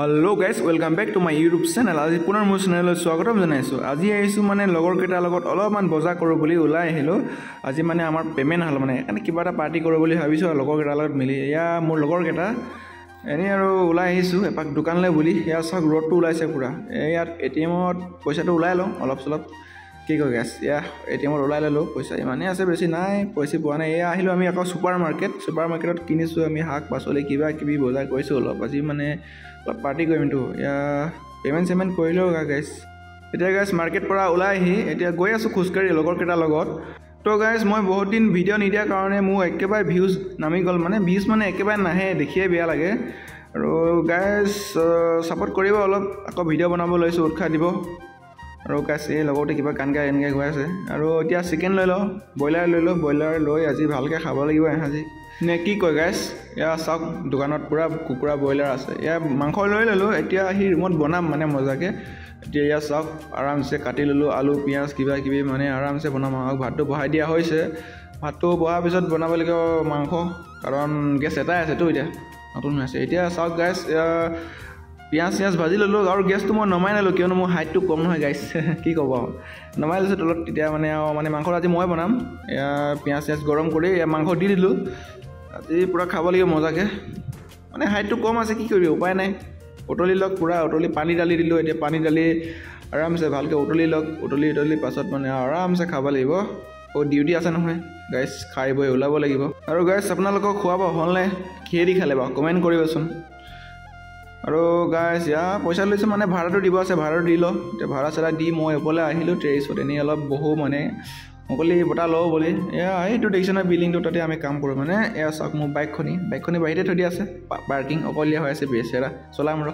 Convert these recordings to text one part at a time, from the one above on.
Hello guys, welcome back to my YouTube channel. আজি পুনৰ মোৰ চেনেলত স্বাগতম জনাইছো। আজি আহিছো মানে লগৰ কেইটাৰ লগত অলপমান বজাৰ কৰো বুলি ওলাই আহিলো। আজি মানে আমাৰ পেমেন্ট হল মানে এনে কিবা এটা পাৰ্টি কৰো বুলি ভাবিছো লগৰ কেইটাৰ লগত মিলি। ইয়া মোৰ লগৰ কেইটা এনে আৰু ওলাই আহিছো এপাক দোকানলৈ বুলি। ইয়া সক ৰোডটো ওলাইছে পুৰা। ইয়াত এটিএমত পইচাটো ওলাই লওঁ অলপ চলপ। কি কয় গাইস, ইয়া এটিএমত ওলাই ললো পইচা ইমানে আছে বেছি নাই, পইচা পোৱা নাই। ইয়া আহিলো আমি আকৌ সুপাৰ মাৰ্কেটত কিনিছো আমি শাক পাচলি কিবা কিবি বজাৰ কৰিছো অলপ। আজি মানে পাৰ্টি কৰিম তো ইয়া পেমেন্ট কৰিলো গাইস। এতিয়া গাইস মাৰ্কেট পৰা ওলাই আহি এতিয়া গৈ আছো খুচকাৰি লগৰ কেইটাৰ লগত। তো গাইস মই বহুত দিন ভিডিঅ' নিদিয়াৰ কাৰণে মোৰ একেবাৰে ভিউজ নামি গ'ল, মানে ভিউজ মানে একেবাৰে নাহে, দেখিয়ে বেয়া লাগে। আৰু গাইস সাপোৰ্ট কৰিব অলপ, আকৌ ভিডিঅ' বনাব লৈছো, উৎসাহ দিব। আৰু গাইস এই লগতে কিবা কান গাই এনেকৈ গৈ আছে। আৰু এতিয়া চিকেন লৈ লওঁ, ব্ৰইলাৰ লৈ আজি ভালকৈ খাব লাগিব আজি নে কি কয় গাইস। ইয়া চাওক দোকানত পুৰা কুকুৰা ব্ৰইলাৰ আছে। ইয়া মাংস লৈ ললো, এতিয়া আহি ৰুমত বনাম মানে মজাকে। এতিয়া ইয়া চাওক আৰামছে কাটি ললো আলু পিঁয়াজ কিবা কিবি মানে আৰামছে বনাম। আৰু ভাতটো বহাই দিয়া হৈছে, ভাতটো বহাৰ পিছত বনাব লাগিব মাংস, কাৰণ গেছ এটাই আছেতো এতিয়া নতুন হৈ আছে। এতিয়া চাওক গাইস পিঁয়াজ ভাজি ললো আৰু গেছটো মই নমাই ললো কিয়নো মোৰ হাইটটো কম নহয় গাইস। কি ক'ব নমাই লৈছো তলত। তেতিয়া মানে মাংসটো আজি মই বনাম। এয়া পিঁয়াজ গৰম কৰি মাংস দি দিলোঁ। আজি পুৰা খাব লাগিব মজাকে, মানে হাইটটো কম আছে কি কৰিবি উপায় নাই। উতলি লওক পুৰা, উতলি পানী ঢালি দিলোঁ। এতিয়া পানী ঢালি আৰামছে ভালকৈ উতলি লওক, উতলি পাছত মানে আৰামছে খাব লাগিব। ডিউটি আছে নহয় গাইস, খাই বৈ ওলাব লাগিব। আৰু গাইস আপোনালোকক খোৱাব হ'ল নাই, কিহেদি খালে বাৰু কমেণ্ট কৰিবচোন। আৰু গাইস ইয়া পইচা লৈছোঁ মানে ভাড়াটো দিব আছে, ভাড়াটো দি লওঁ। এতিয়া ভাড়া চাড়া দি মই ওপৰলৈ আহিলোঁ টেৰিছত, এনেই অলপ বহোঁ মানে মুকলি বতাহ লওঁ বুলি। এয়া এইটো দেখিছে নহয় বিল্ডিংটো, তাতে আমি কাম কৰোঁ মানে। এয়া চাওক মোৰ বাইকখনি বাহিৰতে থৈ দিয়া আছে, পাৰ্কিং অকলীয়া হৈ আছে, বেচেৰা চলাম ৰ।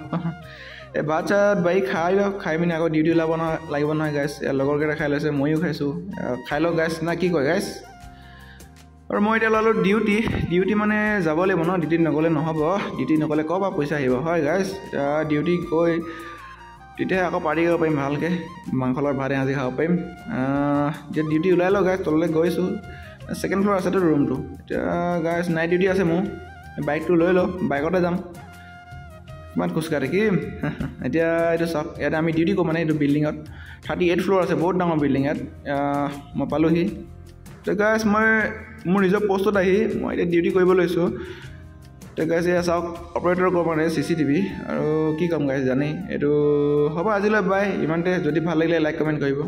এই ভাত চাত বাৰী খাই পিনি আকৌ ডিউটি ওলাব লাগিব নহয় গাইস। লগৰকেইটা খাই লৈছে, ময়ো খাইছোঁ। খাই লওক গাইস না কি কয় গাইস। আৰু মই এতিয়া ল'লোঁ ডিউটি মানে যাব লাগিব ন, ডিউটি নগ'লে নহ'ব। ডিউটি নগ'লে ক'ৰ পৰা পইচা আহিব হয় গাইস। এতিয়া ডিউটি গৈ তেতিয়াহে আকৌ পাৰ্টি কৰিব পাৰিম ভালকৈ, মাংস লগত ভাত আজি খাব পাৰিম। এতিয়া ডিউটি ওলাই লওঁ গাইস, তললৈ গৈছোঁ। ছেকেণ্ড ফ্ল'ৰ আছেতো ৰুমটো। এতিয়া গাইস নাইট ডিউটি আছে মোৰ, বাইকটো লৈ লওঁ, বাইকতে যাম। কিমান খোজকাঢ়ি থাকিম। এতিয়া এইটো চাওক ইয়াতে আমি ডিউটি কৰোঁ মানে এইটো বিল্ডিঙত 38 ফ্ল'ৰ আছে, বহুত ডাঙৰ বিল্ডিং ইয়াত। মই পালোহি। তো গাইস মই মোৰ নিজৰ পষ্টত আহি মই এতিয়া ডিউটি কৰিব লৈছোঁ। তো গাইস এয়া চাওক অপাৰেটৰ কৰিব মানে CCTV। আৰু কি ক'ম গাইস জানেই এইটো। হ'ব আজিলৈ বাই ইমানতে। যদি ভাল লাগিলে লাইক কমেণ্ট কৰিব।